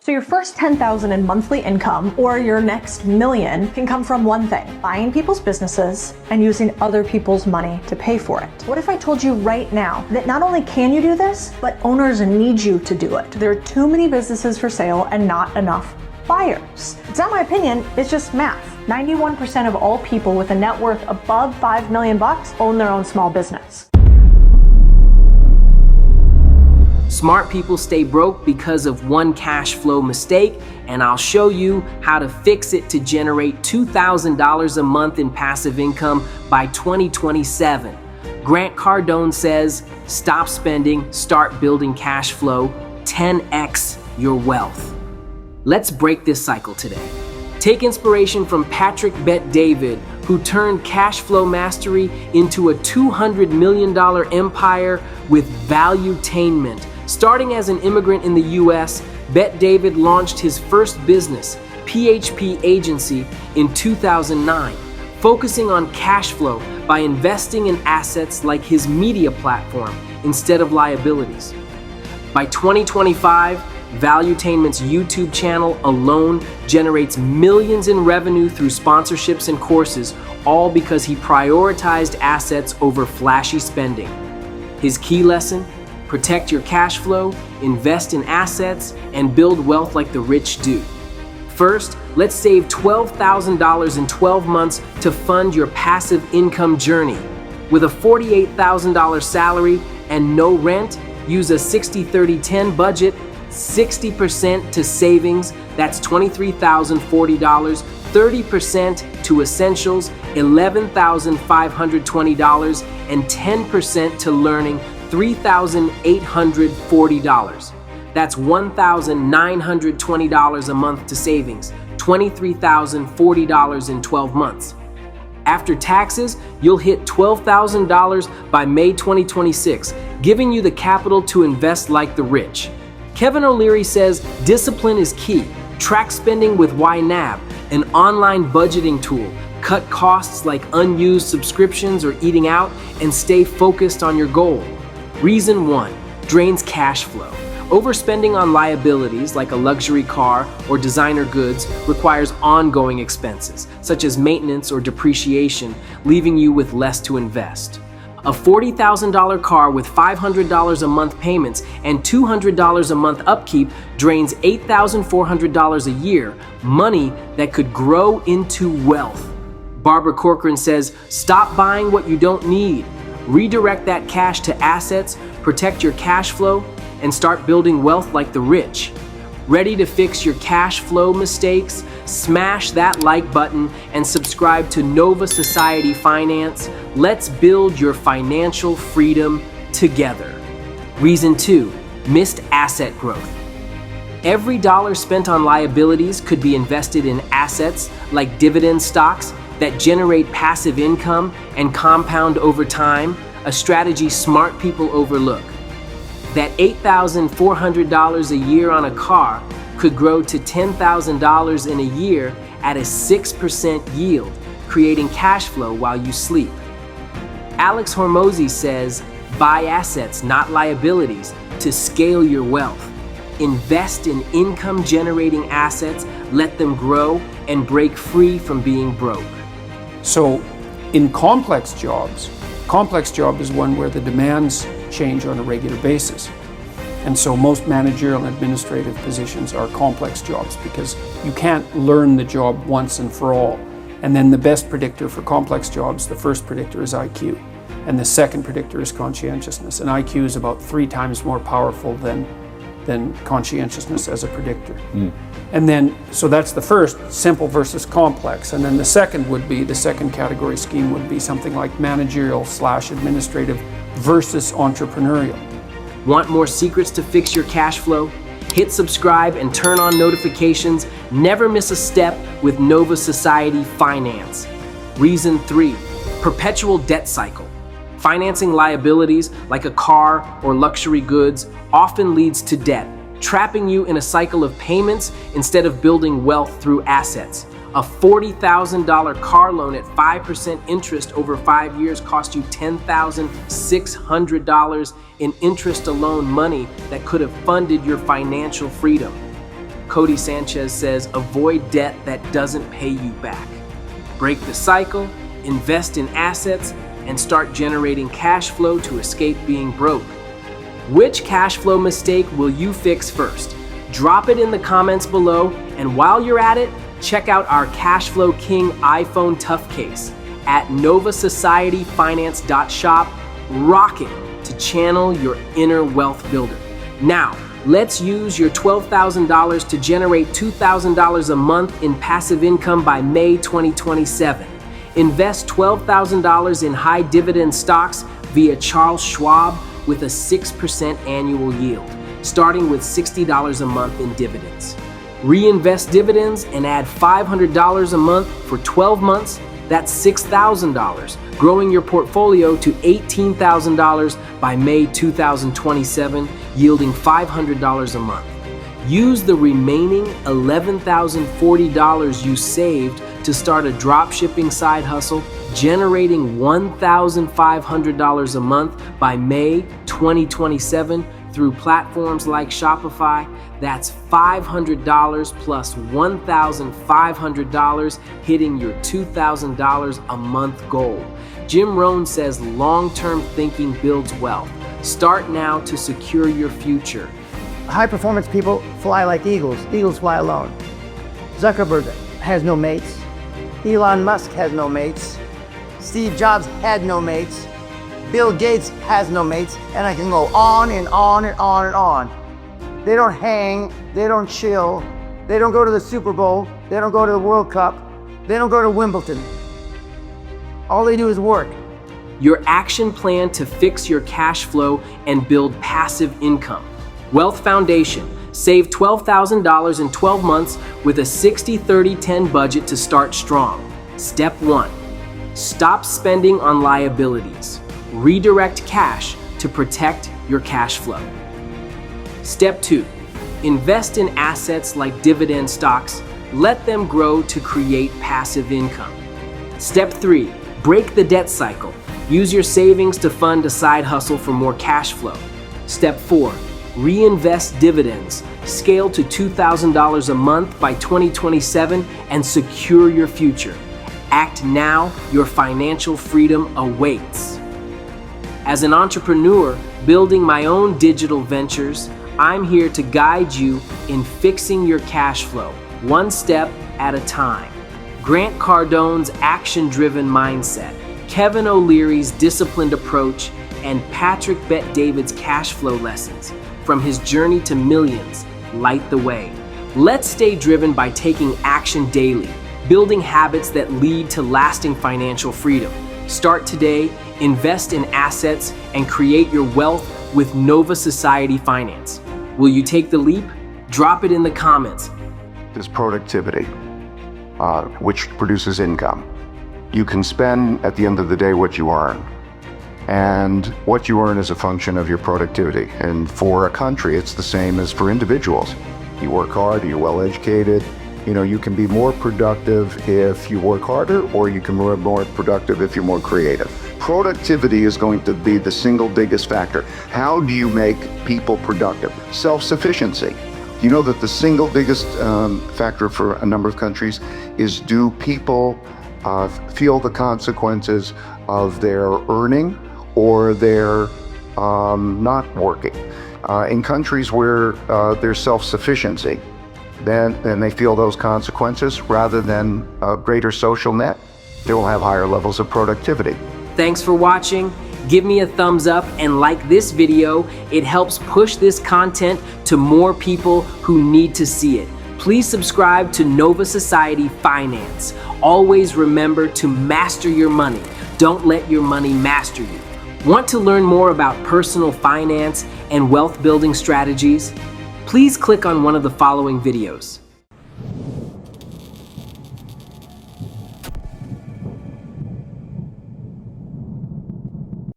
So your first $10,000 in monthly income or your next million can come from one thing: buying people's businesses and using other people's money to pay for it. What if I told you right now that not only can you do this, but owners need you to do it? There are too many businesses for sale and not enough buyers. It's not my opinion, it's just math. 91% of all people with a net worth above $5 million own their own small business. Smart people stay broke because of one cash flow mistake, and I'll show you how to fix it to generate $2,000 a month in passive income by 2027. Grant Cardone says, stop spending, start building cash flow, 10x your wealth. Let's break this cycle today. Take inspiration from Patrick Bet-David, who turned cash flow mastery into a $200 million empire with valuetainment. Starting as an immigrant in the US, Bet-David launched his first business, PHP Agency, in 2009, focusing on cash flow by investing in assets like his media platform instead of liabilities. By 2025, Valuetainment's YouTube channel alone generates millions in revenue through sponsorships and courses, all because he prioritized assets over flashy spending. His key lesson: protect your cash flow, invest in assets, and build wealth like the rich do. First, let's save $12,000 in 12 months to fund your passive income journey. With a $48,000 salary and no rent, use a 60-30-10 budget, 60% to savings, that's $23,040, 30% to essentials, $11,520, and 10% to learning, $3,840. That's $1,920 a month to savings, $23,040 in 12 months. After taxes, you'll hit $12,000 by May 2026, giving you the capital to invest like the rich. Kevin O'Leary says discipline is key. Track spending with YNAB, an online budgeting tool. Cut costs like unused subscriptions or eating out, and stay focused on your goal. Reason 1, drains cash flow. Overspending on liabilities like a luxury car or designer goods requires ongoing expenses, such as maintenance or depreciation, leaving you with less to invest. A $40,000 car with $500 a month payments and $200 a month upkeep drains $8,400 a year, money that could grow into wealth. Barbara Corcoran says, stop buying what you don't need. Redirect that cash to assets, protect your cash flow, and start building wealth like the rich. Ready to fix your cash flow mistakes? Smash that like button and subscribe to Nova Society Finance. Let's build your financial freedom together. Reason 2, missed asset growth. Every dollar spent on liabilities could be invested in assets like dividend stocks that generate passive income and compound over time, a strategy smart people overlook. That $8,400 a year on a car could grow to $10,000 in a year at a 6% yield, creating cash flow while you sleep. Alex Hormozy says, buy assets, not liabilities, to scale your wealth. Invest in income-generating assets, let them grow, and break free from being broke. So in complex job is one where the demands change on a regular basis. And so most managerial and administrative positions are complex jobs because you can't learn the job once and for all. And then the best predictor for complex jobs, the first predictor is IQ. And the second predictor is conscientiousness. And IQ is about 3 times more powerful than conscientiousness as a predictor. And then, so that's the first, simple versus complex. And then the second category scheme would be something like managerial/administrative versus entrepreneurial. Want more secrets to fix your cash flow? Hit subscribe and turn on notifications. Never miss a step with Nova Society Finance. Reason 3, perpetual debt cycle. Financing liabilities like a car or luxury goods often leads to debt, trapping you in a cycle of payments instead of building wealth through assets. A $40,000 car loan at 5% interest over 5 years cost you $10,600 in interest alone, money that could have funded your financial freedom. Cody Sanchez says, avoid debt that doesn't pay you back. Break the cycle, invest in assets, and start generating cash flow to escape being broke. Which cash flow mistake will you fix first? Drop it in the comments below, and while you're at it, check out our Cash Flow King iPhone Tough Case at novasocietyfinance.shop. Rock it to channel your inner wealth builder. Now, let's use your $12,000 to generate $2,000 a month in passive income by May 2027. Invest $12,000 in high dividend stocks via Charles Schwab with a 6% annual yield, starting with $60 a month in dividends. Reinvest dividends and add $500 a month for 12 months. That's $6,000, growing your portfolio to $18,000 by May 2027, yielding $500 a month. Use the remaining $11,040 you saved to start a dropshipping side hustle, generating $1,500 a month by May 2027 through platforms like Shopify. That's $500 plus $1,500, hitting your $2,000 a month goal. Jim Rohn says long-term thinking builds wealth. Start now to secure your future. High performance people fly like eagles. Eagles fly alone. Zuckerberg has no mates. Elon Musk has no mates. Steve Jobs had no mates. Bill Gates has no mates. And I can go on and on and on and on. They don't hang, they don't chill, they don't go to the Super Bowl, they don't go to the World Cup, they don't go to Wimbledon. All they do is work. Your action plan to fix your cash flow and build passive income. Wealth Foundation. Save $12,000 in 12 months with a 60-30-10 budget to start strong. Step 1. Stop spending on liabilities. Redirect cash to protect your cash flow. Step 2. Invest in assets like dividend stocks. Let them grow to create passive income. Step 3. Break the debt cycle. Use your savings to fund a side hustle for more cash flow. Step 4. Reinvest dividends. Scale to $2,000 a month by 2027 and secure your future. Act now, your financial freedom awaits. As an entrepreneur building my own digital ventures, I'm here to guide you in fixing your cash flow, one step at a time. Grant Cardone's action-driven mindset, Kevin O'Leary's disciplined approach, and Patrick Bet-David's cash flow lessons from his journey to millions light the way. Let's stay driven by taking action daily, building habits that lead to lasting financial freedom. Start today, invest in assets, and create your wealth with Nova Society Finance. Will you take the leap? Drop it in the comments. Is productivity, which produces income. You can spend at the end of the day what you earn. And what you earn is a function of your productivity. And for a country, it's the same as for individuals. You work hard, you're well educated. You can be more productive if you work harder, or you can be more productive if you're more creative. Productivity is going to be the single biggest factor. How do you make people productive? Self-sufficiency. You know that the single biggest factor for a number of countries is, do people feel the consequences of their earning or their not working? In countries where there's self-sufficiency, then they feel those consequences rather than a greater social net, they will have higher levels of productivity. Thanks for watching. Give me a thumbs up and like this video. It helps push this content to more people who need to see it. Please subscribe to Nova Society Finance. Always remember to master your money. Don't let your money master you. Want to learn more about personal finance and wealth building strategies? Please click on one of the following videos.